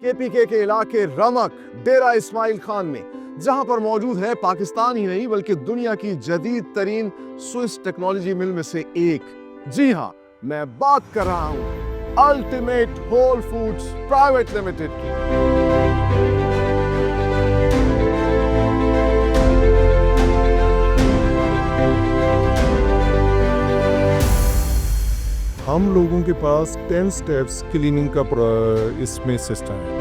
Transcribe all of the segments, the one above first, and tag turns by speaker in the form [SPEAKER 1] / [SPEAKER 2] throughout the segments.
[SPEAKER 1] KPK के इलाके रमक डेरा इस्माइल खान में, जहां पर मौजूद है पाकिस्तान ही नहीं बल्कि दुनिया की जदीद तरीन स्विस टेक्नोलॉजी मिल में से एक। जी हां, मैं बात कर रहा हूं ultimate whole foods private limited की।
[SPEAKER 2] हम लोगों के पास 10 स्टेप्स क्लीनिंग का इसमें सिस्टम है।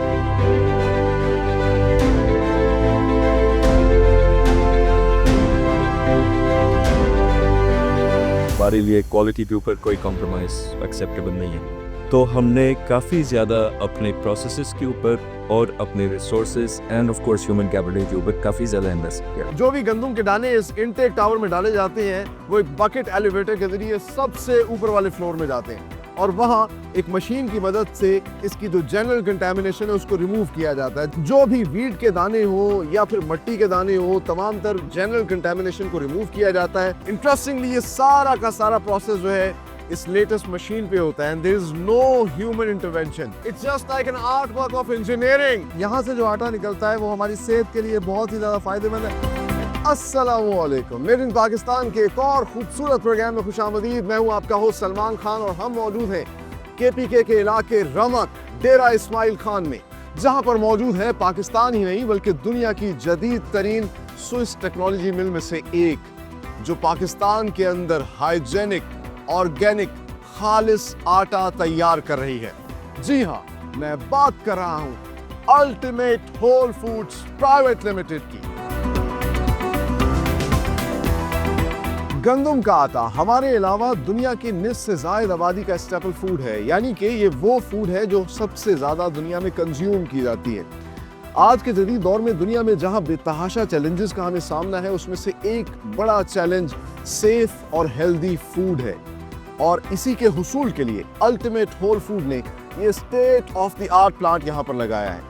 [SPEAKER 3] हमारे लिए क्वालिटी के ऊपर कोई कॉम्प्रोमाइज़ एक्सेप्टेबल नहीं है, तो हमने काफ़ी ज़्यादा अपने प्रोसेसेस के ऊपर और अपने resources end of course human capital के ऊपर काफ़ी ज़्यादा इन्वेस्ट किया।
[SPEAKER 1] जो भी गंदम के दाने इस इनटेक टावर में डाले जाते हैं वो एक बकेट एलिवेटर के जरिए सबसे ऊपर वाले फ्लोर में जाते हैं और वहाँ एक मशीन की मदद से इसकी जो जनरल कंटेमिनेशन है उसको रिमूव किया जाता है। जो भी वीट के दाने हो या फिर मिट्टी के दाने हो, तमाम तर जनरल कंटेमिनेशन को रिमूव किया जाता है। इंटरेस्टिंगली ये सारा का सारा प्रोसेस जो है इस लेटेस्ट मशीन पे होता है and there is no human intervention. It's just like an art work of engineering. यहाँ से जो आटा निकलता है वो हमारी सेहत के लिए बहुत ही ज्यादा फायदेमंद है। अस्सलामुअलैकुम, मेड इन पाकिस्तान के एक और खूबसूरत प्रोग्राम में खुशामदीद। मैं हूँ आपका होस्ट सलमान खान और हम मौजूद हैं केपीके के इलाके रमक डेरा इस्माइल खान में, जहाँ पर मौजूद है पाकिस्तान ही नहीं बल्कि दुनिया की जदीद तरीन स्विस टेक्नोलॉजी मिल में से एक, जो पाकिस्तान के अंदर हाइजेनिक ऑर्गेनिक खालिस आटा तैयार कर रही है। जी हाँ, मैं बात कर रहा हूं ultimate whole foods private limited की। गंदम का आटा हमारे अलावा दुनिया की निस्फ से ज्यादा आबादी का स्टेपल फूड है, यानी कि ये वो फूड है जो सबसे ज्यादा दुनिया में कंज्यूम की जाती है। आज के जदीद दौर में दुनिया में जहां बेतहाशा चैलेंजेस का हमें सामना है, उसमें से एक बड़ा चैलेंज सेफ और हेल्दी फूड है और इसी के हुसूल के लिए अल्टीमेट होल फूड ने ये state of the art plant यहाँ पर लगाया है।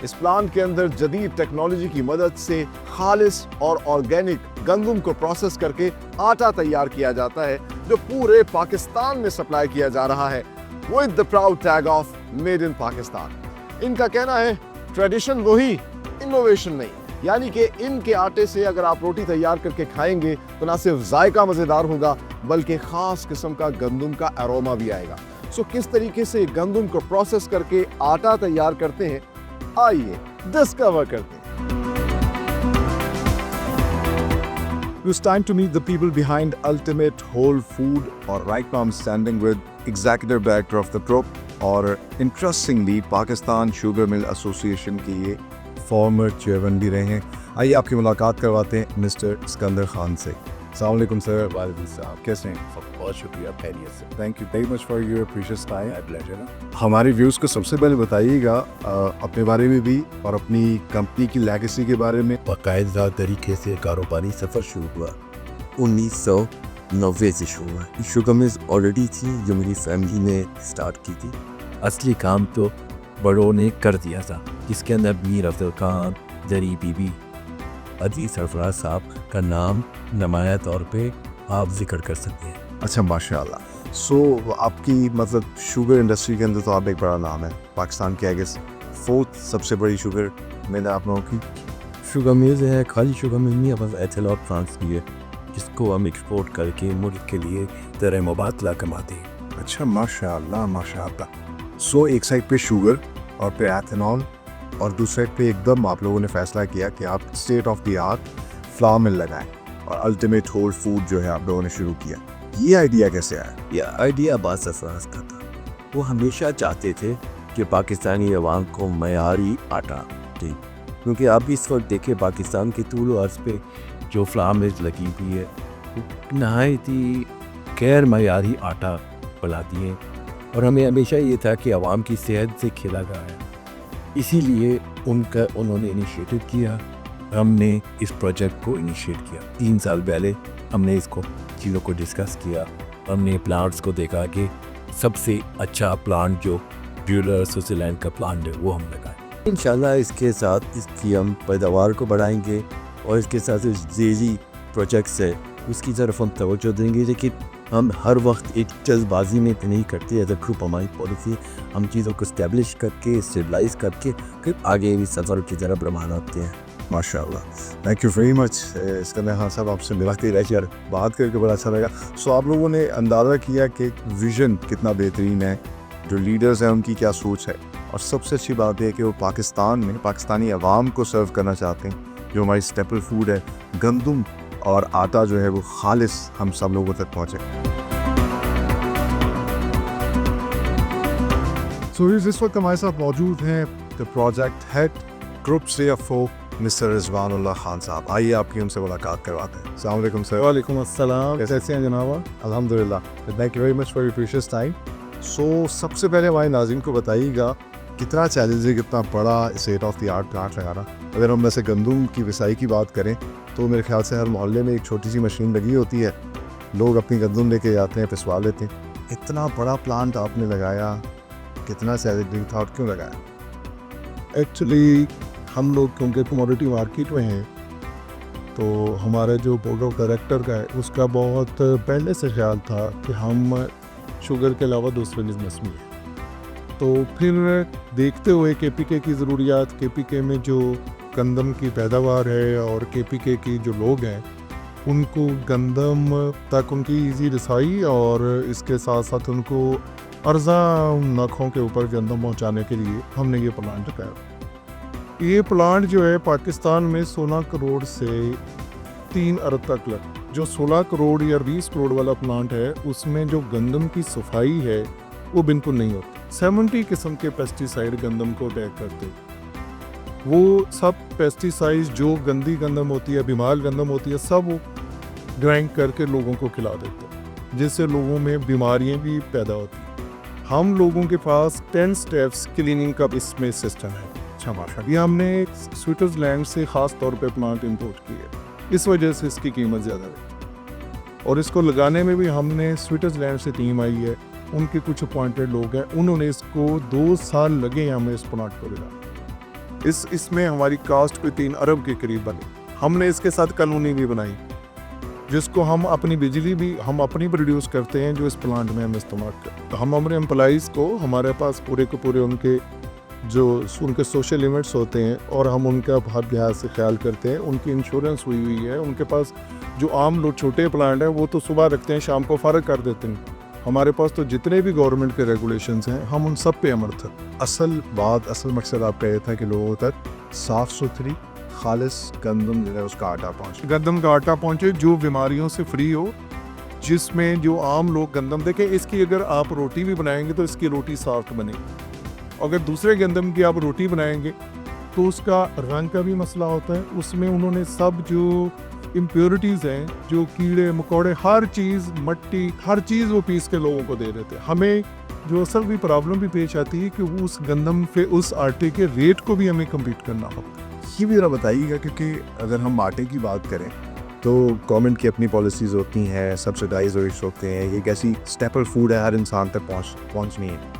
[SPEAKER 1] इस प्लांट के अंदर जदीद टेक्नोलॉजी की मदद से खालिस और ऑर्गेनिक गंदम को प्रोसेस करके आटा तैयार किया जाता है, जो पूरे पाकिस्तान में सप्लाई किया जा रहा है with the proud tag of made in Pakistan. इनका कहना है ट्रेडिशन वही, इनोवेशन नहीं। यानी कि इनके आटे से अगर आप रोटी तैयार करके खाएंगे तो ना सिर्फ जायका मजेदार होगा बल्कि खास किस्म का गंदम का अरोमा भी आएगा। सो किस तरीके से गंदम को प्रोसेस करके आटा तैयार करते हैं, आइए डिस्कवर करते हैं।
[SPEAKER 2] It's time to meet the people behind Ultimate Whole Food, or right now I'm standing with Executive Director of the group, और interestingly Pakistan sugar mill association के ये फॉर्मर चेयरमैन भी रहे हैं। आइए आपकी मुलाकात करवाते हैं मिस्टर सिकंदर खान से। अस्सलाम वालेकुम सर। वालेकुम सलाम, कैसे हैं?
[SPEAKER 4] बहुत शुक्रिया, खैरियत से।
[SPEAKER 2] Thank you very much for your precious time.
[SPEAKER 4] My pleasure.
[SPEAKER 2] हमारे व्यूज़ को सबसे पहले बताइएगा अपने बारे में भी और अपनी कंपनी की लेगेसी के बारे में।
[SPEAKER 4] बाकायदा तरीके से कारोबारी सफ़र शुरू हुआ 1990 से शुरू हुआ। शुगर मिल्स ऑलरेडी थी जो मेरी फैमिली ने स्टार्ट की थी। असली काम तो बड़ों ने कर दिया था, जिसके अंदर मीर अफजल खान, जरी बीबी, अजीज सरफराज साहब का नाम नुमाया तौर पे आप जिक्र कर सकते हैं।
[SPEAKER 2] अच्छा, माशाल्लाह। सो आपकी मतलब शुगर इंडस्ट्री के अंदर तो आप एक बड़ा नाम है पाकिस्तान के, आई गेस 4th सबसे बड़ी शुगर मिल आप लोगों की।
[SPEAKER 4] शुगर मिल्स है, खाली शुगर मिल नहीं, अब एथेनॉल प्लांट्स भी है जिसको हम एक्सपोर्ट करके मुल्क के लिए तरह मुबादला कमाते हैं।
[SPEAKER 2] अच्छा, माशाल्लाह माशाल्लाह। सो एक साइड पे शुगर और पे एथेनॉल और दूसरे साइड पे एकदम आप लोगों ने फैसला किया कि आप state of the art flower mill लगाएं और अल्टीमेट होल फूड जो है आप लोगों ने शुरू किया। ये आइडिया कैसे आया?
[SPEAKER 4] यह आइडिया अब्बास सरफराज का था। वो हमेशा चाहते थे कि पाकिस्तानी अवाम को मयारी आटा दे, क्योंकि आप भी इस वक्त देखें पाकिस्तान के तूल व अर्ज़ पे जो फ्लावर मिल्स लगी हुई है नहायत ही गैर मयारी आटा बनाती हैं और हमें हमेशा ये था कि अवाम की सेहत से खेला गया है। इसीलिए उन्होंने इनिशिएटिव किया, हमने इस प्रोजेक्ट को इनिशिएट किया। 3 साल पहले हमने इसको चीज़ों को डिस्कस किया, हमने प्लांट्स को देखा कि सबसे अच्छा प्लांट जो ब्यूलर स्विट्ज़रलैंड का प्लांट है वो हम लगाएं। इंशाल्लाह इसके साथ इसकी हम पैदावार को बढ़ाएंगे और इसके साथ जो ज़ेरी प्रोजेक्ट्स है उसकी तरफ हम तवज्जो देंगे, लेकिन हम हर वक्त एक जल्दबाजी में तो नहीं करते। एज अ ग्रुप हमारी पॉलिसी हम चीज़ों को स्टेब्लिश करके स्टेबलाइज करके फिर आगे भी सफ़र की तरफ रवाना होते हैं।
[SPEAKER 2] माशाल्लाह, थैंक यू वेरी मच। इसका मैं हाँ साहब आपसे मिलाते रह यार, बात करके बड़ा अच्छा लगा। सो आप लोगों ने अंदाज़ा किया कि विज़न कितना बेहतरीन है, जो लीडर्स हैं उनकी क्या सोच है, और सबसे अच्छी बात है कि वो पाकिस्तान में पाकिस्तानी अवाम को सर्व करना चाहते हैं। जो हमारी स्टेपल फूड है, गंदम और आटा जो है वो खालिस हम सब लोगों तक पहुँचे। सो इस वक्त हमारे साथ मौजूद हैं the project head group CFO mister Rizwanullah Khan साहब। आइए आपकी उनसे मुलाकात करवाते हैं। अस्सलाम वालेकुम सर।
[SPEAKER 5] वालेकुम अस्सलाम।
[SPEAKER 2] कैसे हैं जनाब? अल्हम्दुलिल्लाह, thank you very much for your precious time. So सबसे पहले हमारे नाज़रीन को बताइएगा कितना चैलेंज है, कितना बड़ा state of the art plant लगाना। अगर हम वैसे गंदम की विसाई की बात करें तो मेरे ख्याल से हर मोहल्ले में एक छोटी सी मशीन लगी होती है, लोग अपनी गंदम लेके जाते हैं, पिसवा लेते हैं। इतना बड़ा प्लांट आपने लगाया, कितना चैलेंजिंग था और क्यों लगाया?
[SPEAKER 5] एक्चुअली हम लोग क्योंकि कमोडिटी मार्केट में हैं तो हमारा जो बोर्ड ऑफ डायरेक्टर का है उसका बहुत पहले से ख्याल था कि हम शुगर के अलावा दूसरे बिजनेस में हैं। तो फिर देखते हुए KPK की ज़रूरियात, KPK में जो गंदम की पैदावार है और KPK की जो लोग हैं उनको गंदम तक उनकी ईजी रसाई और इसके साथ साथ उनको अर्जा नखों के ऊपर गंदम पहुंचाने के लिए हमने ये प्लांट लगाया। ये प्लांट जो है पाकिस्तान में 16 करोड़ से 3 अरब तक लग, जो 16 करोड़ या 20 करोड़ वाला प्लांट है उसमें जो गंदम की सफाई है वो बिल्कुल नहीं होती। 70 किस्म के पेस्टिसाइड गंदम को अटैक करते, वो सब पेस्टिसाइड जो गंदी गंदम होती है, बीमार गंदम होती है, सब वो ग्राइंड करके लोगों को खिला देते हैं, जिससे लोगों में बीमारियां भी पैदा होती हैं। हम लोगों के पास 10 स्टेप्स क्लीनिंग का इसमें सिस्टम है। ये हमने स्विट्ज़रलैंड से ख़ास तौर पे प्लांट इंपोर्ट किए, इस वजह से इसकी कीमत ज़्यादा है। और इसको लगाने में भी हमने स्विट्ज़रलैंड से टीम आई है, उनके कुछ अपॉइंटेड लोग हैं, उन्होंने इसको 2 साल लगे हमें इस प्लांट को लगाने। इसमें हमारी कास्ट कोई 3 अरब के करीब बनी। हमने इसके साथ कॉलोनी भी बनाई जिसको हम अपनी बिजली भी हम अपनी प्रोड्यूस करते हैं, जो इस प्लांट में हम इस्तेमाल करते हैं। हम हमारे एम्प्लॉइज़ को हमारे पास पूरे के पूरे उनके जो उनके सोशल लिमिट्स होते हैं और हम उनका हर लिहाज से ख्याल करते हैं। उनकी इंश्योरेंस हुई हुई है। उनके पास जो आम लोग छोटे प्लांट हैं वो तो सुबह रखते हैं, शाम को फ़ारग कर देते हैं। हमारे पास तो जितने भी गवर्नमेंट के रेगुलेशंस हैं हम उन सब पे अमल थे।
[SPEAKER 2] असल मकसद आपका ये था कि लोगों तक साफ़ सुथरी खालिस गंदम जो है उसका आटा पहुँचे,
[SPEAKER 5] गंदम का आटा पहुँचे जो बीमारियों से फ्री हो, जिसमें जो आम लोग गंदम देखें। इसकी अगर आप रोटी भी बनाएंगे तो इसकी रोटी सॉफ्ट बनेगी। अगर दूसरे गंदम की आप रोटी बनाएंगे तो उसका रंग का भी मसला होता है। उसमें उन्होंने सब जो इम्प्योरिटीज़ हैं, जो कीड़े मकोड़े, हर चीज़, मट्टी, हर चीज़ वो पीस के लोगों को दे देते हैं। हमें जो असल भी प्रॉब्लम भी पेश आती है कि वो उस गंदम पे, उस आटे के रेट को भी हमें कम्पीट करना होता है।
[SPEAKER 2] ये भी ज़रा बताइएगा, क्योंकि अगर हम आटे की बात करें तो गवर्नमेंट की अपनी पॉलिसीज़ होती हैं, सब्सिडाइज रेट्स होते हैं, ये कैसी स्टेपल फूड है, हर इंसान तक पहुँचनी है।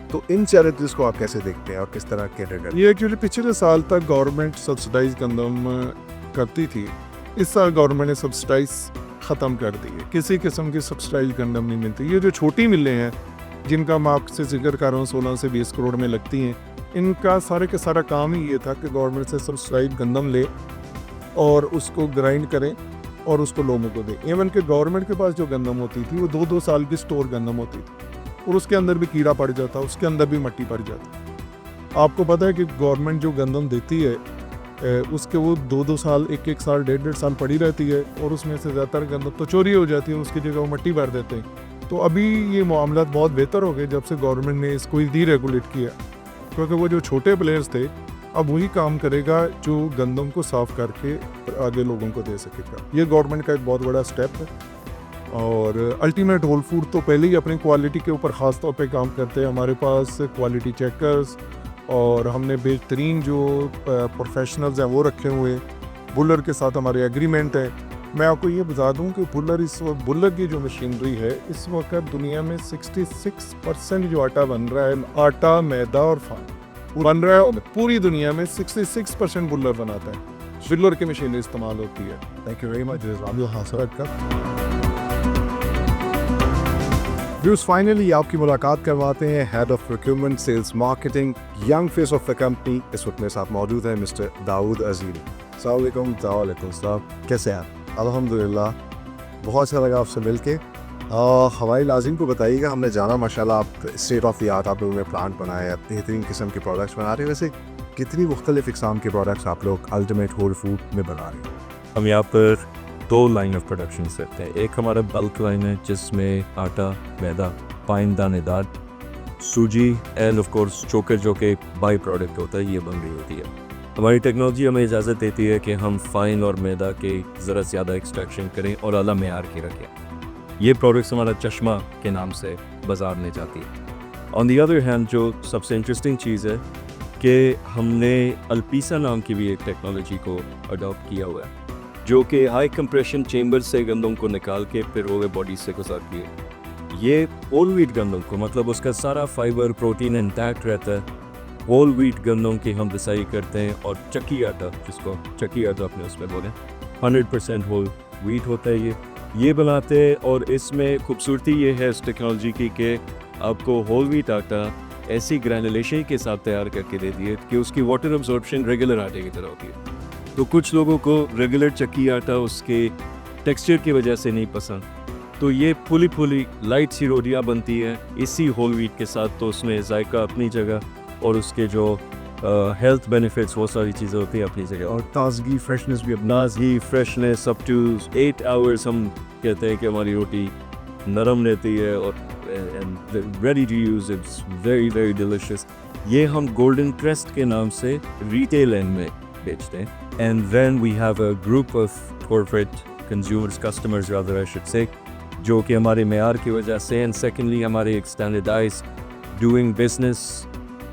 [SPEAKER 2] तो इन चैरिटीज़ को आप कैसे देखते हैं और किस तरह कैटर करते हैं?
[SPEAKER 5] ये एक्चुअली पिछले साल तक गवर्नमेंट सब्सिडाइज गंदम करती थी। इस साल गवर्नमेंट ने सब्सिडाइज ख़त्म कर दी है। किसी किस्म की सब्सिडाइज गंदम नहीं मिलती। ये जो छोटी मिलें हैं जिनका मैं आपसे जिक्र कर रहा हूँ 16 से 20 करोड़ में लगती हैं, इनका सारे का सारा काम ही ये था कि गवर्नमेंट से सब्सिडाइज गंदम ले और उसको ग्राइंड करें और उसको लोगों को दें। इवन कि गवर्नमेंट के पास जो गंदम होती थी वो 2-2 साल की स्टोर गंदम होती थी और उसके अंदर भी कीड़ा पड़ जाता, उसके अंदर भी मट्टी पड़ जाती। आपको पता है कि गवर्नमेंट जो गंदम देती है उसके वो 2-2 साल, 1-1 साल, 1.5-1.5 साल पड़ी रहती है और उसमें से ज़्यादातर गंदम तो चोरी हो जाती है, उसकी जगह वो मट्टी भर देते हैं। तो अभी ये मामला बहुत बेहतर हो गए जब से गवर्नमेंट ने इसको डीरेगुलेट किया, क्योंकि वो जो छोटे प्लेयर्स थे अब वही काम करेगा जो गंदम को साफ़ करके आगे लोगों को दे सकेगा। ये गवर्नमेंट का एक बहुत बड़ा स्टेप है। और अल्टीमेट होल फूड तो पहले ही अपनी क्वालिटी के ऊपर ख़ास तौर पे काम करते हैं। हमारे पास क्वालिटी चेकर्स और हमने बेहतरीन जो प्रोफेशनल्स हैं वो रखे हुए हैं। बुलर के साथ हमारे एग्रीमेंट है। मैं आपको ये बता दूं कि बुलर की जो मशीनरी है इस वक्त दुनिया में 66% जो आटा बन रहा है, आटा, मैदा और फान बन रहा है, पूरी दुनिया में 66% बुलर बनाता है। बुलर की मशीनरी इस्तेमाल होती है।
[SPEAKER 2] Thank you very much.
[SPEAKER 5] हासिल का
[SPEAKER 2] व्यूज फाइनली आपकी मुलाकात करवाते हैं head of procurement sales marketing young face of the company. इस वक्त मेरे साथ मौजूद है मिस्टर दाऊद अजीरी। अस्सलाम वालेकुम सलाम, कैसे हैं आप? अल्हम्दुलिल्लाह, बहुत अच्छा लगा आपसे मिलके। हमारे लाजिम को बताइएगा, हमने जाना माशाल्लाह आप स्टेट ऑफ द आर्ट आप लोगों ने प्लांट बनाया है, बेहतरीन किस्म के प्रोडक्ट्स बना रहे हैं। वैसे कितनी मुख्तलिफ इकसाम के प्रोडक्ट्स आप लोग अल्टीमेट होल फूड में बना रहे हैं?
[SPEAKER 3] हम यहाँ पर 2 लाइन ऑफ प्रोडक्शन करते हैं। एक हमारा बल्क लाइन है जिसमें आटा, मैदा, पाइन दानेदार, सूजी एंड ऑफ कोर्स चोकर जो कि बाई प्रोडक्ट होता है, ये बन रही होती है। हमारी टेक्नोलॉजी हमें इजाज़त देती है कि हम फाइन और मैदा के ज़रा ज़्यादा एक्सट्रैक्शन करें और आला मेयार की रखें। ये प्रोडक्ट्स हमारा चश्मा के नाम से बाज़ार में जाती है। ऑन दी अदर हैंड जो सबसे इंटरेस्टिंग चीज़ है कि हमने अल्पीसा नाम की भी एक टेक्नोलॉजी को अडॉप्ट किया हुआ है, जो कि हाई कंप्रेशन चेंबर से गंदम को निकाल के फिर रोवे बॉडी से गुजारती है। ये होल व्हीट गंदम को, मतलब उसका सारा फाइबर प्रोटीन इंटैक्ट रहता है। होल व्हीट गंदम की हम रिसाई करते हैं और चक्की आटा, जिसको चक्की आटा अपने उसमें बोलें, 100% होल व्हीट होता है ये बनाते हैं। और इसमें खूबसूरती ये है इस टेक्नोलॉजी की कि आपको होल व्हीट आटा ऐसी ग्रैनुलेशन के साथ तैयार करके दे दिए कि उसकी वाटर अब्जॉर्प्शन रेगुलर आटे की तरह होती है। तो कुछ लोगों को रेगुलर चक्की आटा उसके टेक्सचर की वजह से नहीं पसंद, तो ये फुली लाइट सी रोटियाँ बनती है इसी होल व्हीट के साथ। तो उसमें जायका अपनी जगह और उसके जो हेल्थ बेनिफिट्स वो सारी चीज़ें होती हैं अपनी जगह, और ताजगी फ्रेशनेस भी, ताजगी फ्रेशनेस अप टू 8 आवर्स हम कहते हैं कि हमारी रोटी नरम रहती है और ready to use, it's very very delicious. ये हम गोल्डन क्रेस्ट के नाम से रिटेल एंड में बेचते हैं। And then we have a group of corporate consumers, customers rather I should say, जो कि हमारे मेयार की वजह से एंड सेकेंडली हमारे एक स्टैंडर्डाइज्ड डूइंग बिजनेस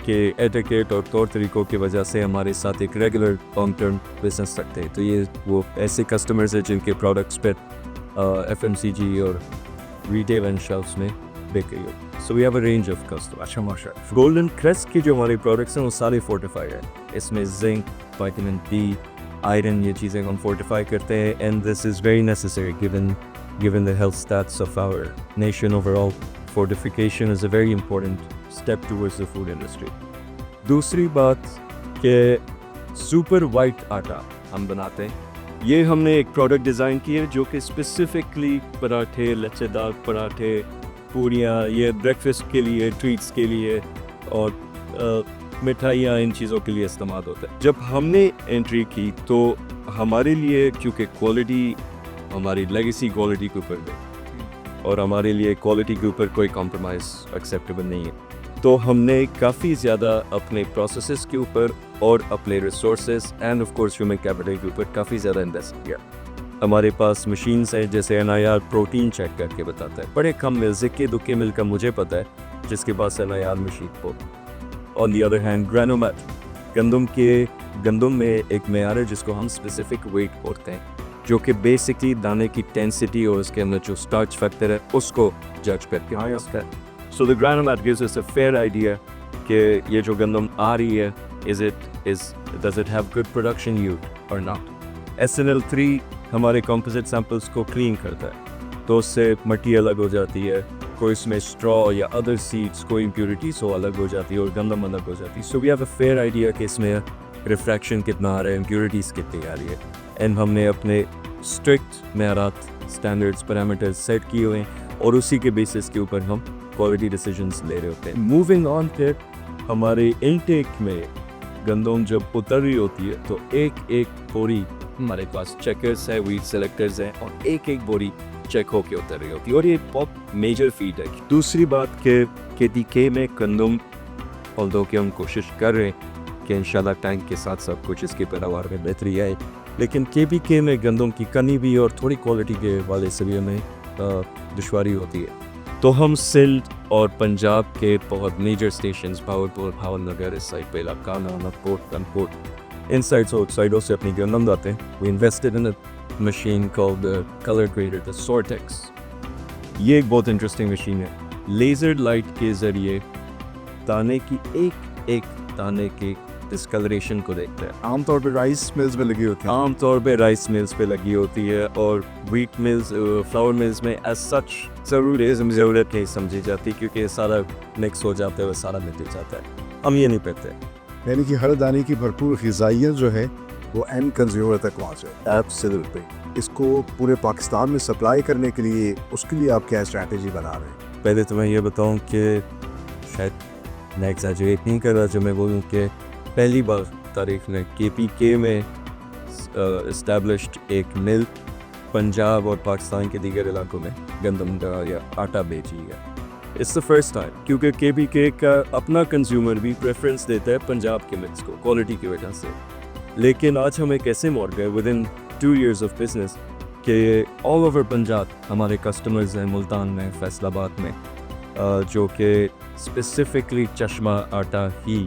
[SPEAKER 3] के एटिकेट और तौर तरीक़ों की वजह से हमारे साथ एक रेगुलर लॉन्ग टर्म बिजनेस रखते हैं। तो ये वो ऐसे कस्टमर्स हैं जिनके प्रोडक्ट्स पर FMCG और रिटेल एंड शेल्फ्स में बिक रही हो। So we have a range of customer. अच्छा माशाल्लाह, गोल्डन क्रेस्ट की जो हमारे प्रोडक्ट्स हैं वो सारे फोर्टिफाइड है। इसमें जिंक, विटामिन D, आयरन, ये चीज़ें हम फोर्टिफाई करते हैं and this is very necessary given the health stats of our nation overall. Fortification is a very important step towards the food industry. दूसरी बात कि सुपर वाइट आटा हम बनाते हैं। ये हमने एक प्रोडक्ट डिज़ाइन की है जो कि स्पेसिफिकली पराठे, लच्छेदार पराठे, पूरियाँ, ये ब्रेकफास्ट के लिए, ट्रीट्स के लिए और मिठाइयाँ, इन चीज़ों के लिए इस्तेमाल होता है। जब हमने एंट्री की तो हमारे लिए, क्योंकि क्वालिटी हमारी लेगेसी क्वालिटी के ऊपर है और हमारे लिए क्वालिटी के ऊपर कोई कॉम्प्रोमाइज़ एक्सेप्टेबल नहीं है, तो हमने काफ़ी ज़्यादा अपने प्रोसेसेस के ऊपर और अपने resources end of course human capital के ऊपर काफ़ी ज़्यादा इन्वेस्ट किया। हमारे पास मशीन्स हैं जैसे NIR प्रोटीन चेक करके बताता है। बड़े कम मिल्स, इक्के दुक्के मिल का मुझे पता है जिसके पास NIR मशीन हो। ऑन दी अदर हैंड ग्रेनोमेट, गंदम में एक मेयार है जिसको हम स्पेसिफिक वेट बोलते हैं, जो कि बेसिकली दाने की डेंसिटी और उसके अंदर जो स्टार्च फैक्टर है उसको जज करके आया उसका। सो द ग्रेनोमेट gives us a fair idea कि ये जो गंदम आ रही है does it have good production yield और नॉट। SNL3 हमारे कंपोजिट सैंपल्स को क्लीन करता है, तो उससे मट्टी अलग हो जाती है, कोई इसमें स्ट्रॉ या अदर सीड्स कोई इम्प्योरिटीज हो अलग हो जाती है और गंदम अलग हो जाती है। So we have a fair idea कि इसमें रिफ्रैक्शन कितना आ रहा है, इम्प्योरिटीज़ कितनी आ रही है, एंड हमने अपने स्ट्रिक्ट मेयारात, स्टैंडर्ड्स, पैरामीटर्स सेट किए हुए हैं और उसी के बेसिस के ऊपर हम क्वालिटी डिसीजंस ले रहे होते हैं। मूविंग ऑन फिर हमारे इनटेक में गंदम जब उतर रही होती है तो एक एक बोरी हमारे पास चेकर्स है, वीट सेलेक्टर्स हैं और एक एक बोरी चेक होके उतर रही होती है और ये बहुत मेजर फीड है। दूसरी बात के KDK में गंदम, ऑल्दो कि हम कोशिश कर रहे हैं कि इंशाल्लाह टाइम के साथ सब कुछ इसकी पैदावार में बेहतरी आए, लेकिन KBK में गंदम की कमी भी और थोड़ी क्वालिटी के वाले से भी हमें दुश्वारी होती है। तो हम सिल्ड और पंजाब के बहुत मेजर स्टेशंस, भावलपुर, भावनगर, इस साइड पे लाकाना, नगपुर, कानपुर, इन साइड्स और आउटसाइडों से अपनी गंदम लाते हैं। We invested in a machine called the colour grader, the Sortex। ये एक बहुत इंटरेस्टिंग मशीन है। लेज़र लाइट के ज़रिए दाने की एक एक दाने के डिस्कलरेशन को देखते हैं।
[SPEAKER 2] आमतौर पर राइस मिल्स में लगी होती हैं।
[SPEAKER 3] आमतौर पे राइस मिल्स पे लगी होती है और व्हीट मिल्स फ्लावर मिल्स में एज सच ज़रूरत नहीं समझी जाती, क्योंकि ये सारा मिक्स हो जाता है और सारा मिल जाता है। हम ये नहीं पीते।
[SPEAKER 2] यानी कि हर दाने की भरपूर ग़िज़ाइयत जो है वो एंड कंज्यूमर तक पहुँचे। एब्सोल्युटली। इसको पूरे पाकिस्तान में सप्लाई करने के लिए, उसके लिए आप क्या स्ट्रैटेजी बना रहे हैं?
[SPEAKER 3] पहले तो मैं ये बताऊं कि शायद मैं एग्जैजरेट नहीं कर रहा जो मैं बोलूं कि पहली बार तारीख में KPK में इस्टेब्लिश्ड एक मिल पंजाब और पाकिस्तान के दीगर इलाकों में गंदम का या आटा बेची है। इट्स द फर्स्ट टाइम, क्योंकि KPK का अपना कंज्यूमर भी प्रेफरेंस देता है पंजाब के मिल्स को क्वालिटी की वजह से। लेकिन आज हम एक ऐसे मोड़ गए with in 2 years of business कि ऑल ओवर पंजाब हमारे कस्टमर्स हैं, मुल्तान में, फैसलाबाद में, जो कि स्पेसिफिकली चश्मा आटा ही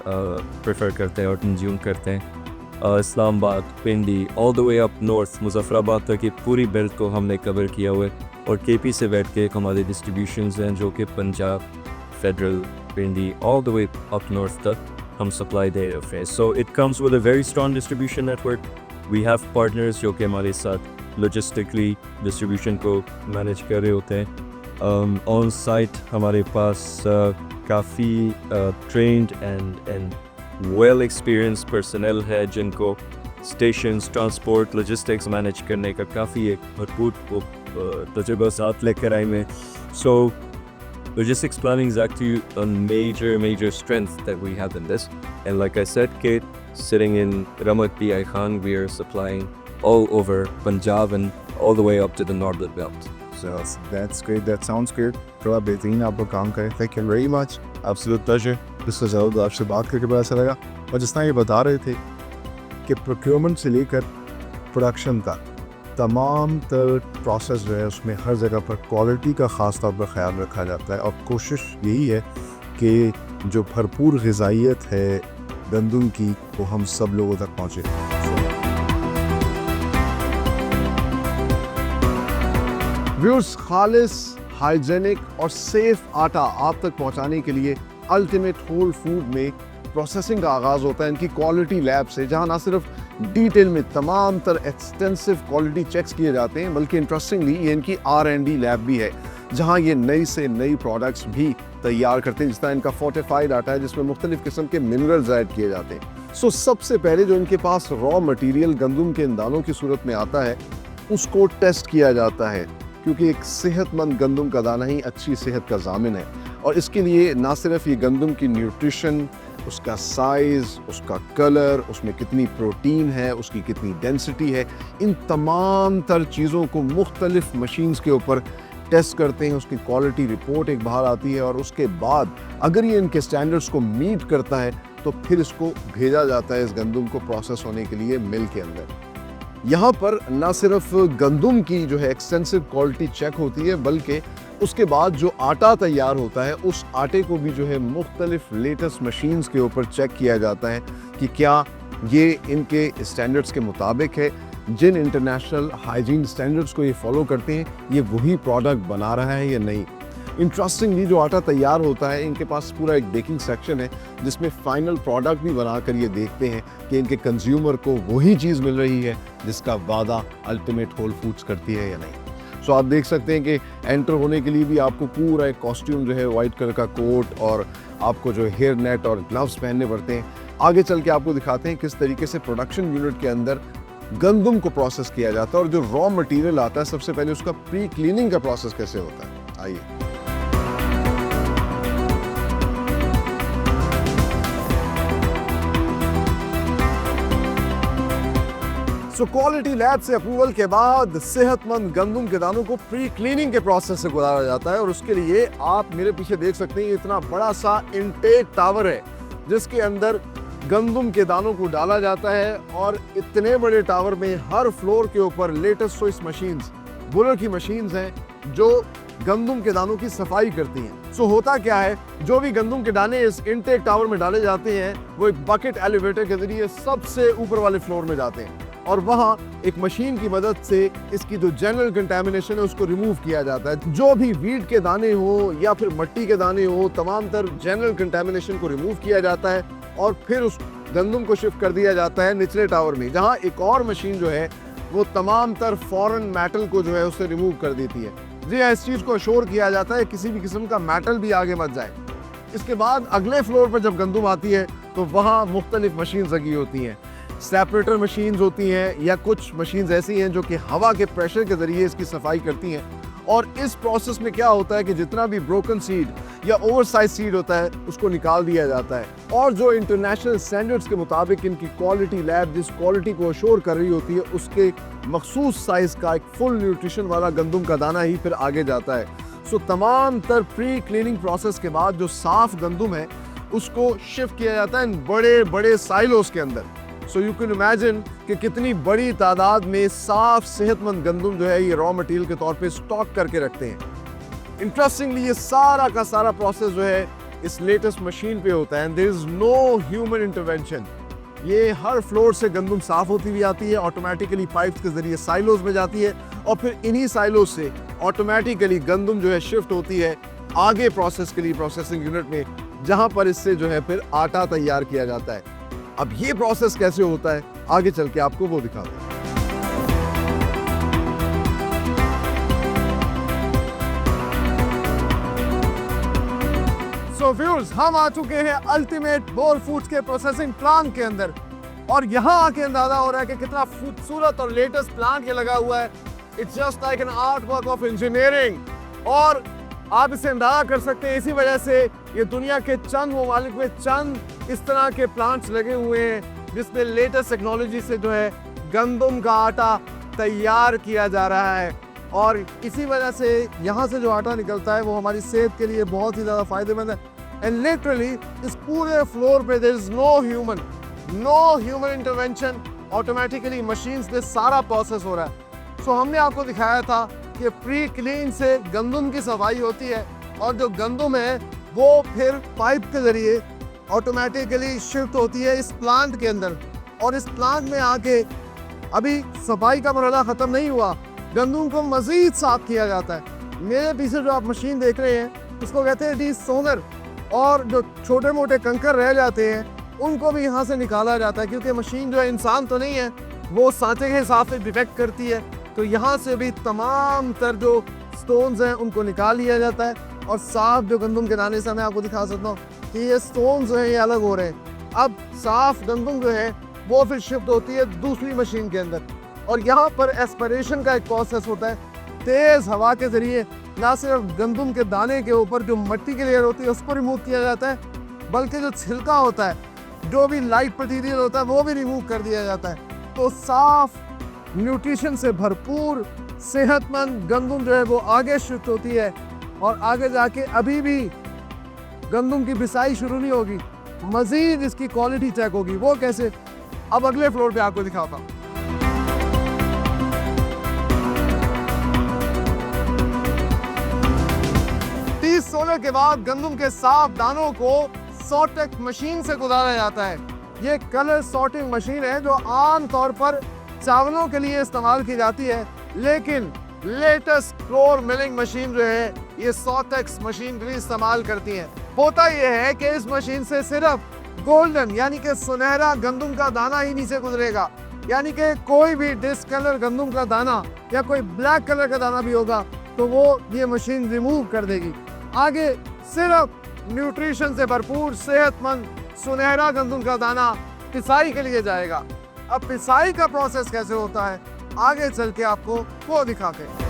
[SPEAKER 3] प्रेफर करते हैं और कंज्यूम करते हैं। Islamabad, Pindi, all the way up north Muzaffarabad तक की पूरी बेल्ट को हमने कवर किया हुआ है। और KP से बैठ के हमारे डिस्ट्रीब्यूशंस हैं जो कि Punjab, federal, Pindi, all the way up north तक हम सप्लाई दे रहे हैं। So it comes with a very strong distribution network. We have partners जो कि हमारे साथ लॉजिस्टिकली डिस्ट्रीब्यूशन को मैनेज कर रहे होते हैं। ऑन साइट हमारे पास काफ़ी trend and well experience personal है जिनको स्टेशंस, ट्रांसपोर्ट, लॉजिस्टिक्स मैनेज करने का काफ़ी एक भरपूर तजुर्बा साथ लेकर आए हैं। सो logistics planning is actually a major strength that we have in this. And like I said, Kate, sitting in Ramat P.I. Khan, we are supplying all over Punjab and all the way up to the northern belt.
[SPEAKER 2] So that's great. That sounds great. थोड़ा बेहतरीन आप लोग काम करें। Thank you very much. Absolute pleasure. Mr. Zawad, आपसे बात करके पता चलेगा। और जिस तरह ये बता रहे थे कि प्रोक्योरमेंट से लेकर प्रोडक्शन तक तमाम तर प्रोसेस जो है उसमें हर जगह पर क्वालिटी का ख़ास तौर पर ख्याल रखा जाता है। और कोशिश यही है कि जो भरपूर ग़िज़ाइयत है गंदम की वो हम सब लोगों तक पहुँचे।
[SPEAKER 1] व्यूअर्स, खालिस, हाइजेनिक और सेफ आटा आप तक पहुंचाने के लिए अल्टीमेट होल फूड में प्रोसेसिंग का आगाज़ होता है इनकी क्वालिटी लैब से, जहां ना सिर्फ डिटेल में तमाम तर एक्सटेंसिव क्वालिटी चेक्स किए जाते हैं, बल्कि इंटरेस्टिंगली ये इनकी R&D लैब भी है, जहां ये नई से नई प्रोडक्ट्स भी तैयार करते हैं। जिस तरह इनका फोर्टिफाइड आटा है जिसमें मुख्तलिफ किस्म के मिनरल्स ऐड किए जाते हैं। सो सबसे पहले जो इनके पास रॉ मटीरियल गंदम के इन दानों की सूरत में आता है उसको टेस्ट किया जाता है, क्योंकि एक सेहतमंद गंदम का दाना ही अच्छी सेहत का ज़ामिन है। और इसके लिए ना सिर्फ ये गंदम की न्यूट्रिशन, उसका साइज़, उसका कलर, उसमें कितनी प्रोटीन है, उसकी कितनी डेंसिटी है, इन तमाम तर चीज़ों को मुख्तलिफ मशीन्स के ऊपर टेस्ट करते हैं। उसकी क्वालिटी रिपोर्ट एक बाहर आती है और उसके बाद अगर ये इनके स्टैंडर्ड्स को मीट करता है तो फिर इसको भेजा जाता है इस गंदम को प्रोसेस होने के लिए मिल के अंदर। यहाँ पर ना सिर्फ गंदम की जो है एक्सटेंसिव क्वालिटी चेक होती है, बल्कि उसके बाद जो आटा तैयार होता है उस आटे को भी जो है मुख्तलिफ लेटेस्ट मशीन्स के ऊपर चेक किया जाता है कि क्या ये इनके स्टैंडर्ड्स के मुताबिक है, जिन इंटरनेशनल हाइजीन स्टैंडर्ड्स को ये फॉलो करते हैं, ये वही प्रोडक्ट बना रहा है या नहीं। इंटरेस्टिंगली जो आटा तैयार होता है इनके पास पूरा एक बेकिंग सेक्शन है जिसमें फाइनल प्रोडक्ट भी बनाकर ये देखते हैं कि इनके कंज्यूमर को वही चीज़ मिल रही है जिसका वादा अल्टीमेट होल फूड्स करती है या नहीं। सो आप देख सकते हैं कि एंटर होने के लिए भी आपको पूरा एक कॉस्ट्यूम जो है वाइट कलर का कोट और आपको जो हेयर नेट और ग्लव्स पहनने पड़ते हैं। आगे चल के आपको दिखाते हैं किस तरीके से प्रोडक्शन यूनिट के अंदर गंदम को प्रोसेस किया जाता है और जो रॉ मटेरियल आता है सबसे पहले उसका प्री क्लीनिंग का प्रोसेस कैसे होता है। आइए। सो क्वालिटी लैब से अप्रूवल के बाद सेहतमंद गंदम के दानों को प्री क्लीनिंग के प्रोसेस से गुजारा जाता है और उसके लिए आप मेरे पीछे देख सकते हैं इतना बड़ा सा इनटेक टावर है जिसके अंदर गंदम के दानों को डाला जाता है। और इतने बड़े टावर में हर फ्लोर के ऊपर लेटेस्ट चॉइस मशीन्स, बुलर की मशीन्स हैं जो गंदम के दानों की सफाई करती हैं। सो होता क्या है, जो भी गंदम के दाने इस इनटेक टावर में डाले जाते हैं वो एक बकेट एलिवेटर के जरिए सबसे ऊपर वाले फ्लोर में जाते हैं और वहाँ एक मशीन की मदद से इसकी जो जनरल कंटेमिनेशन है उसको रिमूव किया जाता है। जो भी वीट के दाने हो या फिर मट्टी के दाने हो, तमाम तर जनरल कंटेमिनेशन को रिमूव किया जाता है। और फिर उस गंदम को शिफ्ट कर दिया जाता है निचले टावर में, जहाँ एक और मशीन जो है वो तमाम तर फॉरेन मेटल को जो है उससे रिमूव कर देती है। जी हाँ, इस चीज़ को अश्योर किया जाता है किसी भी किस्म का मेटल भी आगे मत जाए। इसके बाद अगले फ्लोर पर जब गंदम आती है तो वहाँ मुख्तलिफ मशीन लगी होती हैं। सेपरेटर मशीन्स होती हैं या कुछ मशीन्स ऐसी हैं जो कि हवा के प्रेशर के ज़रिए इसकी सफाई करती हैं। और इस प्रोसेस में क्या होता है कि जितना भी ब्रोकन सीड या ओवरसाइज सीड होता है उसको निकाल दिया जाता है, और जो इंटरनेशनल स्टैंडर्ड्स के मुताबिक इनकी क्वालिटी लैब जिस क्वालिटी को अश्योर कर रही होती है उसके मखसूस साइज़ का एक फुल न्यूट्रिशन वाला गंदम का दाना ही फिर आगे जाता है। सो तमाम तर प्री क्लीनिंग प्रोसेस के बाद जो साफ गंदम है उसको शिफ्ट किया जाता है इन बड़े बड़े साइलोस के अंदर। सो यू कैन इमेजिन कि कितनी बड़ी तादाद में साफ सेहतमंद गंदम जो है ये रॉ मटेरियल के तौर पे स्टॉक करके रखते हैं। इंटरेस्टिंगली ये सारा का सारा प्रोसेस जो है इस लेटेस्ट मशीन पे होता है and there is no human intervention. ये हर फ्लोर से गंदम साफ होती हुई आती है, ऑटोमेटिकली पाइप्स के जरिए साइलोस में जाती है और फिर इन्हीं साइलोस से ऑटोमेटिकली गंदम जो है शिफ्ट होती है आगे प्रोसेस के लिए प्रोसेसिंग यूनिट में, जहां पर इससे जो है फिर आटा तैयार किया जाता है। अब ये प्रोसेस कैसे होता है आगे चल के आपको वो दिखाते हैं। सो व्यूअर्स, हम आ चुके हैं अल्टीमेट बोर फूड्स के प्रोसेसिंग प्लांट के अंदर, और यहाँ आके अंदाजा हो रहा है कि कितना खूबसूरत और लेटेस्ट प्लांट ये लगा हुआ है। It's just like an art work of engineering, और आप इसे अंदाजा कर सकते हैं इसी वजह से ये दुनिया के चंद ममालिक में चंद इस तरह के प्लांट्स लगे हुए हैं जिसमें लेटेस्ट टेक्नोलॉजी से जो है गंदम का आटा तैयार किया जा रहा है, और इसी वजह से यहाँ से जो आटा निकलता है वो हमारी सेहत के लिए बहुत ही ज़्यादा फायदेमंद है। एंड लिटरली इस पूरे फ्लोर पे there is no human intervention, automatically machines पे सारा प्रोसेस हो रहा है। सो हमने आपको दिखाया था कि प्री क्लीन से गंदम की सफाई होती है, और जो गंदम है वो फिर पाइप के ज़रिए ऑटोमेटिकली शिफ्ट होती है इस प्लांट के अंदर, और इस प्लांट में आके अभी सफाई का मरहला ख़त्म नहीं हुआ, गंदम को मज़ीद साफ किया जाता है। मेरे पीछे जो आप मशीन देख रहे हैं इसको कहते हैं डिसोनर, और जो छोटे मोटे कंकर रह जाते हैं उनको भी यहाँ से निकाला जाता है, क्योंकि मशीन जो है इंसान तो नहीं है, वो सांचे के हिसाब से डिटेक्ट करती है। तो यहाँ से भी तमाम तर जो स्टोन्स हैं उनको निकाल लिया जाता है, और साफ जो गंदम के दाने से मैं आपको दिखा सकता हूँ कि ये स्टोन्स जो हैं ये अलग हो रहे हैं। अब साफ गंदम जो है वो फिर शिफ्ट होती है दूसरी मशीन के अंदर, और यहाँ पर एस्पिरेशन का एक प्रोसेस होता है। तेज़ हवा के ज़रिए ना सिर्फ गंदम के दाने के ऊपर जो मिट्टी की लेयर होती है उसको रिमूव किया जाता है, बल्कि जो छिलका होता है, जो भी लाइट मटीरियल होता है वो भी रिमूव कर दिया जाता है। तो साफ न्यूट्रिशन से भरपूर सेहतमंद गंदम जो है वो आगे शिफ्ट होती है, और आगे जाके अभी भी गंदम की बिसाई शुरू नहीं होगी, मज़ीद इसकी क्वालिटी चेक होगी। वो कैसे, अब अगले फ्लोर पे आपको दिखाता हूँ। सोने के बाद गंदम के साफ दानों को सॉर्टेड मशीन से गुजारा जाता है। ये कलर सॉर्टिंग मशीन है जो आम तौर पर चावलों के लिए इस्तेमाल की जाती है, लेकिन लेटेस्ट फ्लोर मिलिंग मशीन जो है ये सॉर्टेक्स मशीन भी इस्तेमाल करती है। होता यह है कि इस मशीन से सिर्फ गोल्डन यानी कि सुनहरा गंदम का दाना ही नीचे गुजरेगा, यानी कि कोई भी डिसकलर गंदम का दाना या कोई ब्लैक कलर का दाना भी होगा तो वो ये मशीन रिमूव कर देगी। आगे सिर्फ न्यूट्रिशन से भरपूर सेहतमंद सुनहरा गंदम का दाना पिसाई के लिए जाएगा। अब पिसाई का प्रोसेस कैसे होता है आगे चल के आपको वो दिखाते हैं।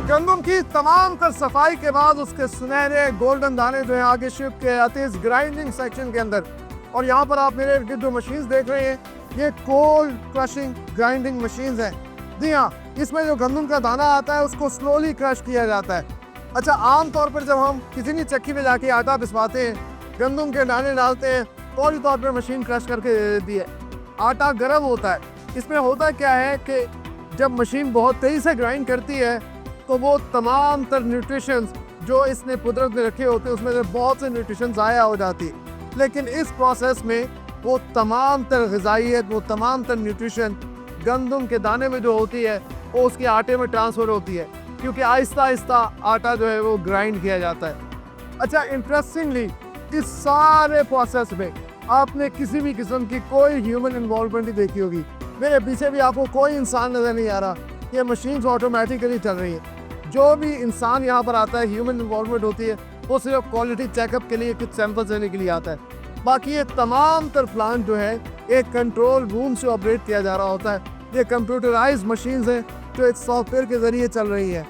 [SPEAKER 1] गंदम की तमाम तर सफाई के बाद उसके सुनहरे गोल्डन दाने जो है आगे शिफ्ट किए जाते हैं इस ग्राइंडिंग सेक्शन के अंदर, और यहाँ पर आप मेरे इर्द जो मशीन देख रहे हैं ये कोल्ड क्रशिंग ग्राइंडिंग मशीन्स हैं। जी हाँ, इसमें जो गंदम का दाना आता है उसको स्लोली क्रश किया जाता है। अच्छा, आम तौर पर जब हम किसी भी चक्की में जाके आटा पिसवाते हैं, गंदम के दाने डालते हैं, फौरी तौर पर मशीन क्रश करके दे देती है। आटा गर्म होता है। इसमें होता क्या है कि जब मशीन बहुत तेज़ी से ग्राइंड करती है तो वो तमाम तर न्यूट्रिशंस जो इसने कुदरत में रखे होते हैं उसमें से बहुत से न्यूट्रिशन ज़ाया हो जाती है, लेकिन इस प्रोसेस में वो तमाम तर ग़िज़ाइयत, वो तमाम तर न्यूट्रिशन गंदम के दाने में जो होती है वो उसके आटे में ट्रांसफ़र होती है। क्योंकि आहिस्ता आहिस्ता आटा जो है वो ग्राइंड किया जाता है। अच्छा, इंटरेस्टिंगली इस सारे प्रोसेस में आपने किसी भी किस्म की कोई ह्यूमन इन्वॉल्वमेंट नहीं देखी होगी। मेरे पीछे भी आपको कोई इंसान नज़र नहीं आ रहा, ये मशीन्स ऑटोमेटिकली चल रही है। जो भी इंसान यहाँ पर आता है, ह्यूमन इन्वॉल्वमेंट होती है, वो सिर्फ क्वालिटी चेकअप के लिए कुछ सैंपल्स लेने के लिए आता है। बाकी ये तमाम तर प्लांट जो है एक कंट्रोल रूम से ऑपरेट किया जा रहा होता है। ये कंप्यूटराइज मशीन्स हैं जो एक सॉफ्टवेयर के ज़रिए चल रही है।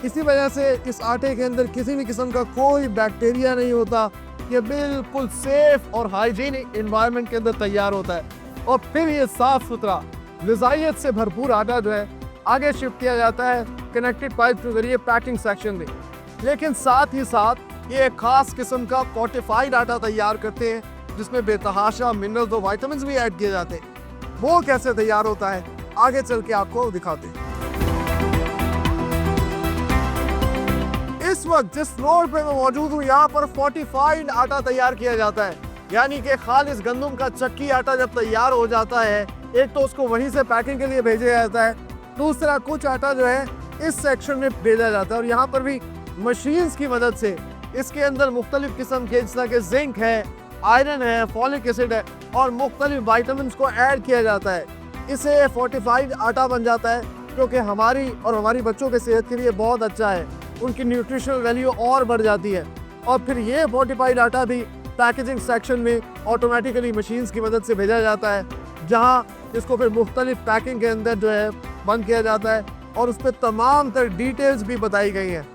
[SPEAKER 1] इसी वजह से इस आटे के अंदर किसी भी किस्म का कोई बैक्टीरिया नहीं होता। ये बिल्कुल सेफ और हाइजीनिक एनवायरनमेंट के अंदर तैयार होता है और फिर ये साफ सुथरा ग़िज़ाइयत से भरपूर आटा जो है आगे शिफ्ट किया जाता है कनेक्टेड पाइप के जरिए पैकिंग सेक्शन में। लेकिन साथ ही साथ ये एक खास किस्म का फोर्टिफाइड आटा तैयार करते हैं जिसमें बेतहाशा मिनरल्स और विटामिन्स भी ऐड किए जाते हैं। वो कैसे तैयार होता है आगे चल के आपको दिखाते हैं। इस वक्त जिस फ्लोर पे मैं मौजूद हूँ, यहाँ पर फोर्टिफाइड आटा तैयार किया जाता है, यानी कि खालिस गंदम का चक्की आटा जब तैयार हो जाता है, एक तो उसको वहीं से पैकिंग के लिए भेजा जाता है, दूसरा कुछ आटा जो है इस सेक्शन में भेजा जाता है और यहाँ पर भी मशीन्स की मदद से इसके अंदर मुख्तलिफ किस्म के जिस तरह के जिंक है, आयरन है, फॉलिक एसिड है और मुख्तलिफ वाइटामिन को ऐड किया जाता है। इससे फोर्टिफाइड आटा बन जाता है जो कि हमारी और हमारी बच्चों के सेहत के लिए बहुत अच्छा है, उनकी न्यूट्रिशनल वैल्यू और बढ़ जाती है। और फिर ये फोर्टिफाइड आटा भी पैकेजिंग सेक्शन में ऑटोमेटिकली मशीन्स की मदद से भेजा जाता है, जहाँ इसको फिर मुख्तलिफ पैकिंग के अंदर जो है बंद किया जाता है और उस पर तमाम तर डिटेल्स भी बताई गई हैं।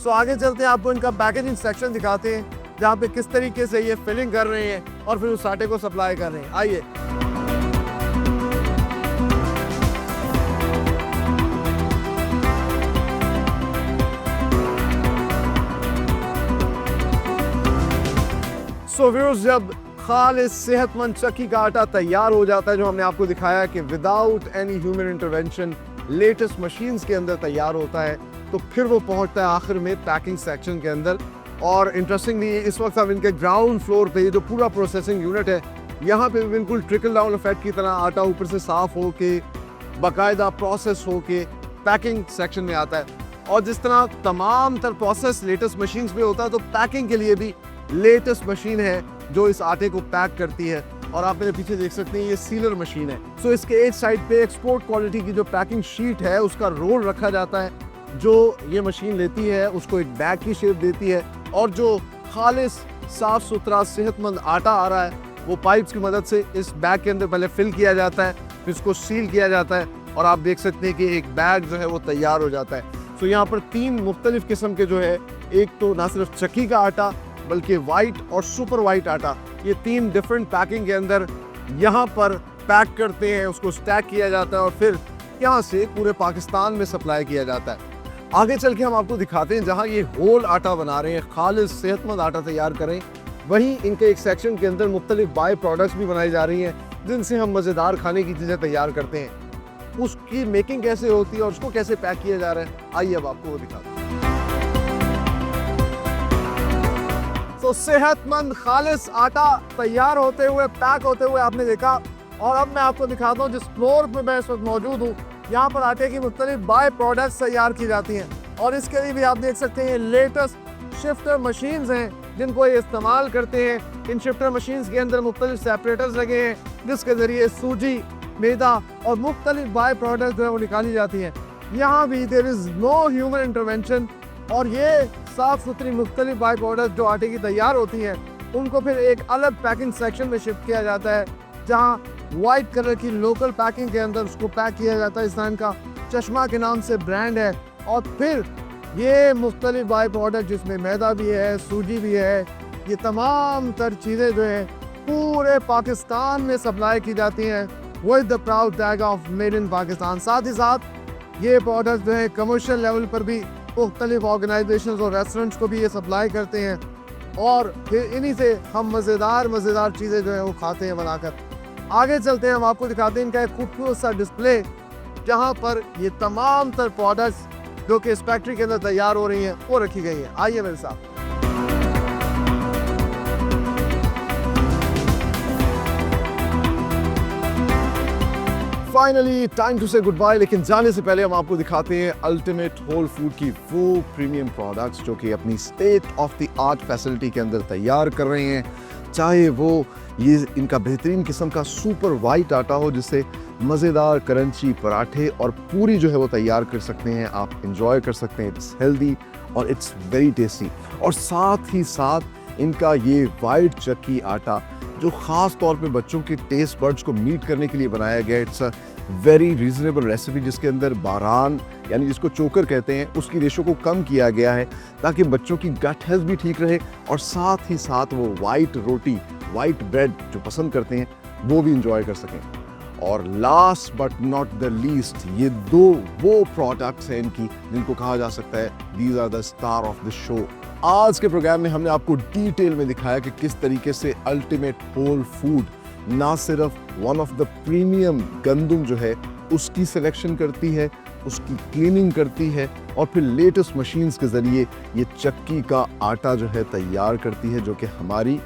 [SPEAKER 1] आगे चलते हैं, आपको इनका पैकेजिंग सेक्शन दिखाते हैं जहाँ पे किस तरीके से ये फिलिंग कर रहे हैं और फिर उस आटे को सप्लाई कर रहे हैं। आइए। व्यूअर्स, जब खालिस सेहतमंद चक्की का आटा तैयार हो जाता है, जो हमने आपको दिखाया कि without any human intervention latest machines के अंदर तैयार होता है, तो फिर वो पहुंचता है आखिर में पैकिंग सेक्शन के अंदर। और इंटरेस्टिंगली इस वक्त हम इनके ग्राउंड फ्लोर पे, ये जो पूरा प्रोसेसिंग यूनिट है, यहाँ पे बिल्कुल ट्रिकल डाउन इफेक्ट की तरह आटा ऊपर से साफ हो के बाकायदा प्रोसेस हो के पैकिंग सेक्शन में आता है। और जिस तरह तमाम तर प्रोसेस लेटेस्ट मशीन्स में होता है, तो पैकिंग के लिए भी लेटेस्ट मशीन है जो इस आटे को पैक करती है। और आप मेरे पीछे देख सकते हैं, ये सीलर मशीन है। इसके एक साइड पे एक्सपोर्ट क्वालिटी की जो पैकिंग शीट है उसका रोल रखा जाता है, जो ये मशीन लेती है उसको एक बैग की शेप देती है और जो खालिस साफ सुथरा सेहतमंद आटा आ रहा है वो पाइप्स की मदद से इस बैग के अंदर पहले फिल किया जाता है, फिर इसको सील किया जाता है और आप देख सकते हैं कि एक बैग जो है वो तैयार हो जाता है। यहाँ पर 3 मुख्तलिफ किस्म के जो है, एक तो ना सिर्फ चक्की का आटा बल्कि वाइट और सुपर वाइट आटा, ये 3 डिफरेंट पैकिंग के अंदर यहाँ पर पैक करते हैं, उसको स्टैक किया जाता है और फिर यहाँ से पूरे पाकिस्तान में सप्लाई किया जाता है। आगे चल के हम आपको दिखाते हैं जहाँ ये होल आटा बना रहे हैं, खालिस सेहतमंद आटा तैयार करें, वहीं इनके एक सेक्शन के अंदर मुख्तलिफ बाय प्रोडक्ट्स भी बनाई जा रही हैं जिनसे हम मज़ेदार खाने की चीज़ें तैयार करते हैं। उसकी मेकिंग कैसे होती है और उसको कैसे पैक किया जा रहा है, आइए अब आपको वो दिखाते हैं। सेहतमंद खालिस आटा तैयार होते हुए, पैक होते हुए आपने देखा। और अब मैं आपको दिखाता हूँ जिस फ्लोर पे मैं इस वक्त मौजूद हूँ, यहाँ पर आटे की मुख्तलिफ बाय प्रोडक्ट्स तैयार की जाती हैं और इसके लिए भी आप देख सकते हैं लेटेस्ट शिफ्टर मशीन्स हैं जिनको ये इस्तेमाल करते हैं। इन शिफ्टर मशीन्स के अंदर मुख्तलिफ सेपरेटर्स लगे हैं जिसके ज़रिए सूजी, मैदा और मुख्तलिफ बाय प्रोडक्ट जो है वो निकाली जाती हैं। यहाँ भी there is no human intervention और ये साफ सुथरी मुख्तलिफ बाय प्रोडक्ट जो आटे की तैयार होती हैं उनको फिर एक अलग पैकिंग सेक्शन में शिफ्ट किया जाता है, जहाँ वाइट कलर की लोकल पैकिंग के अंदर उसको पैक किया जाता है। इस तरह का चश्मा के नाम से ब्रांड है और फिर ये मुख्तलिफ बाय प्रोडक्ट जिसमें मैदा भी है, सूजी भी है, ये तमाम तर चीज़ें जो है पूरे पाकिस्तान में सप्लाई की जाती हैं with the proud tag of made in Pakistan. साथ ही साथ ये प्रोडक्ट जो है कमर्शियल लेवल पर भी मुख्तलिफ ऑर्गेनाइजेशंस और रेस्टोरेंट्स को भी ये सप्लाई करते हैं और फिर इन्हीं से हम मज़ेदार चीज़ें जो है वो खाते हैं बनाकर। आगे चलते हैं, हम आपको दिखाते हैं इनका एक खूबसूरत सा डिस्प्ले जहाँ पर ये तमाम तर प्रोडक्ट्स जो कि इस फैक्ट्री के अंदर तैयार हो रही हैं वो रखी गई हैं। आइए मेरे साथ। फाइनली टाइम टू से गुड बाय, लेकिन जाने से पहले हम आपको दिखाते हैं अल्टीमेट होल फूड की वो प्रीमियम प्रोडक्ट्स जो कि अपनी state of the art facility के अंदर तैयार कर रहे हैं। चाहे वो ये इनका बेहतरीन किस्म का सुपर वाइट आटा हो जिससे मज़ेदार करंची पराठे और पूरी जो है वो तैयार कर सकते हैं, आप इंजॉय कर सकते हैं। इट्स हेल्दी और इट्स वेरी टेस्टी। और साथ ही साथ इनका ये वाइट चक्की आटा जो ख़ास तौर पे बच्चों के टेस्ट बर्ड्स को मीट करने के लिए बनाया गया। It's a very reasonable recipe जिसके अंदर बारान यानी जिसको चोकर कहते हैं उसकी रेशो को कम किया गया है ताकि बच्चों की गट हेल्थ भी ठीक रहे और साथ ही साथ वो वाइट रोटी, वाइट ब्रेड जो पसंद करते हैं वो भी इंजॉय कर सकें। और last but not the least, ये दो वो प्रोडक्ट्स हैं इनकी जिनको कहा जा सकता है these are the star of the show. आज के प्रोग्राम में हमने आपको डिटेल में दिखाया कि किस तरीके से अल्टीमेट होल फूड ना सिर्फ वन ऑफ द प्रीमियम गंदुम जो है उसकी सिलेक्शन करती है, उसकी क्लीनिंग करती है और फिर लेटेस्ट मशीन्स के ज़रिए ये चक्की का आटा जो है तैयार करती है जो कि हमारी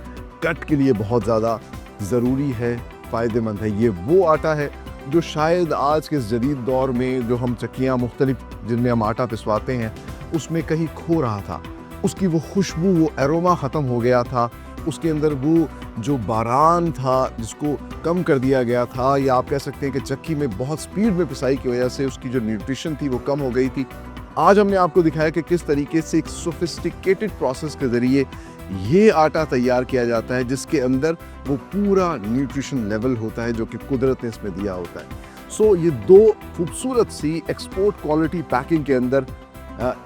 [SPEAKER 1] गट के लिए बहुत ज़्यादा ज़रूरी है, फ़ायदेमंद है। ये वो आटा है जो शायद आज के जदीद दौर में जो हम चक्कियाँ मुख्तलिफ जिनमें हम आटा पिसवाते हैं उसमें कहीं खो रहा था। उसकी वो खुशबू, वो एरोमा ख़त्म हो गया था, उसके अंदर वो जो बारान था जिसको कम कर दिया गया था, या आप कह सकते हैं कि चक्की में बहुत स्पीड में पिसाई की वजह से उसकी जो न्यूट्रिशन थी वो कम हो गई थी। आज हमने आपको दिखाया कि किस तरीके से एक सोफिस्टिकेटेड प्रोसेस के ज़रिए ये आटा तैयार किया जाता है जिसके अंदर वो पूरा न्यूट्रिशन लेवल होता है जो कि कुदरत ने इसमें दिया होता है। सो ये दो खूबसूरत सी एक्सपोर्ट क्वालिटी पैकिंग के अंदर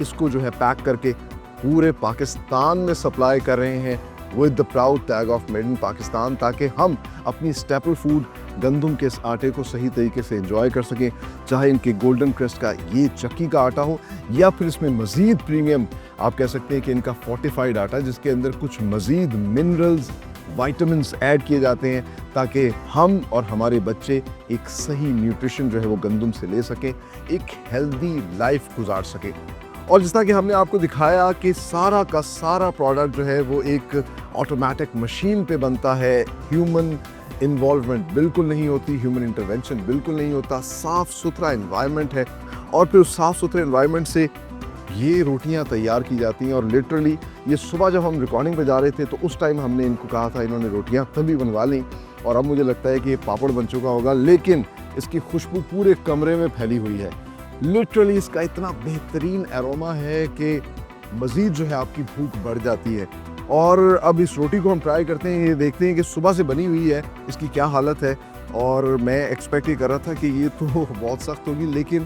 [SPEAKER 1] इसको जो है पैक करके पूरे पाकिस्तान में सप्लाई कर रहे हैं with the proud tag of made in Pakistan, ताकि हम अपनी स्टेपल फूड गंदुम के इस आटे को सही तरीके से एंजॉय कर सकें। चाहे इनके गोल्डन क्रेस्ट का ये चक्की का आटा हो या फिर इसमें मज़ीद प्रीमियम आप कह सकते हैं कि इनका फोर्टिफाइड आटा जिसके अंदर कुछ मज़ीद मिनरल्स, विटामिन्स ऐड किए जाते हैं ताकि हम और हमारे बच्चे एक सही न्यूट्रिशन जो है वो गंदुम से ले सकें, एक हेल्दी लाइफ गुजार सकें। और जिस तरह कि हमने आपको दिखाया कि सारा का सारा प्रोडक्ट जो है वो एक ऑटोमेटिक मशीन पे बनता है, ह्यूमन इन्वॉल्वमेंट बिल्कुल नहीं होती, ह्यूमन इंटरवेंशन बिल्कुल नहीं होता, साफ़ सुथरा एनवायरनमेंट है और फिर उस साफ़ सुथरे एनवायरनमेंट से ये रोटियां तैयार की जाती हैं। और लिटरली ये सुबह जब हम रिकॉर्डिंग पे जा रहे थे तो उस टाइम हमने इनको कहा था इन्होंने रोटियां तभी बनवा ली और अब मुझे लगता है कि ये पापड़ बन चुका होगा, लेकिन इसकी खुशबू पूरे कमरे में फैली हुई है। लिटरली इसका इतना बेहतरीन एरोमा है कि मज़ीद जो है आपकी भूख बढ़ जाती है। और अब इस रोटी को हम ट्राई करते हैं, ये देखते हैं कि सुबह से बनी हुई है इसकी क्या हालत है। और मैं एक्सपेक्ट ही कर रहा था कि ये तो बहुत सख्त होगी, लेकिन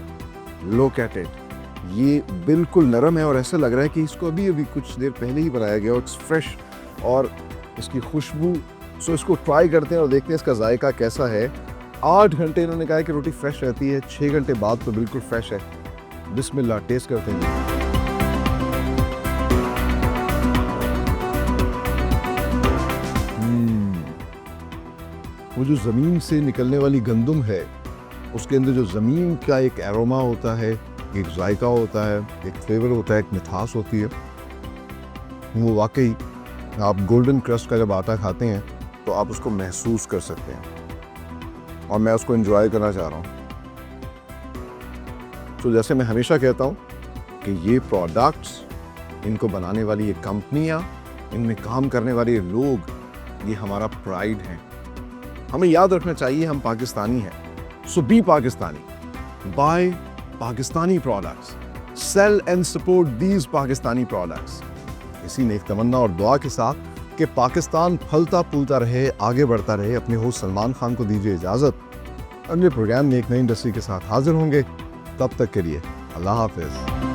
[SPEAKER 1] लुक एट इट, ये बिल्कुल नरम है और ऐसा लग रहा है कि इसको अभी अभी कुछ देर पहले ही बनाया गया। इट्स फ्रेश और इसकी खुशबू। सो इसको ट्राई करते हैं और देखते हैं इसका जायका कैसा है। 8 घंटे इन्होंने कहा है कि रोटी फ्रेश रहती है, 6 घंटे बाद तो बिल्कुल फ्रेश है। बिस्मिल्लाह, टेस्ट करते हैं। वो जो ज़मीन से निकलने वाली गंदुम है उसके अंदर जो ज़मीन का एक एरोमा होता है, एक जायका होता है, एक फ्लेवर होता है, एक मिठास होती है, वो वाकई आप गोल्डन क्रस्ट का जब आटा खाते हैं तो आप उसको महसूस कर सकते हैं और मैं उसको एंजॉय करना चाह रहा हूँ। तो जैसे मैं हमेशा कहता हूँ कि ये प्रोडक्ट्स, इनको बनाने वाली ये कंपनियाँ, इनमें काम करने वाले लोग, ये हमारा प्राइड है। हमें याद रखना चाहिए हम पाकिस्तानी हैं। So be Pakistani, buy Pakistani products, sell and support these Pakistani products. इसी नेक तमन्ना और दुआ के साथ कि पाकिस्तान फलता फूलता रहे, आगे बढ़ता रहे, अपने होस्ट सलमान खान को दीजिए इजाज़त। अगले प्रोग्राम में एक नई इंडस्ट्री के साथ हाजिर होंगे, तब तक के लिए अल्लाह हाफिज़।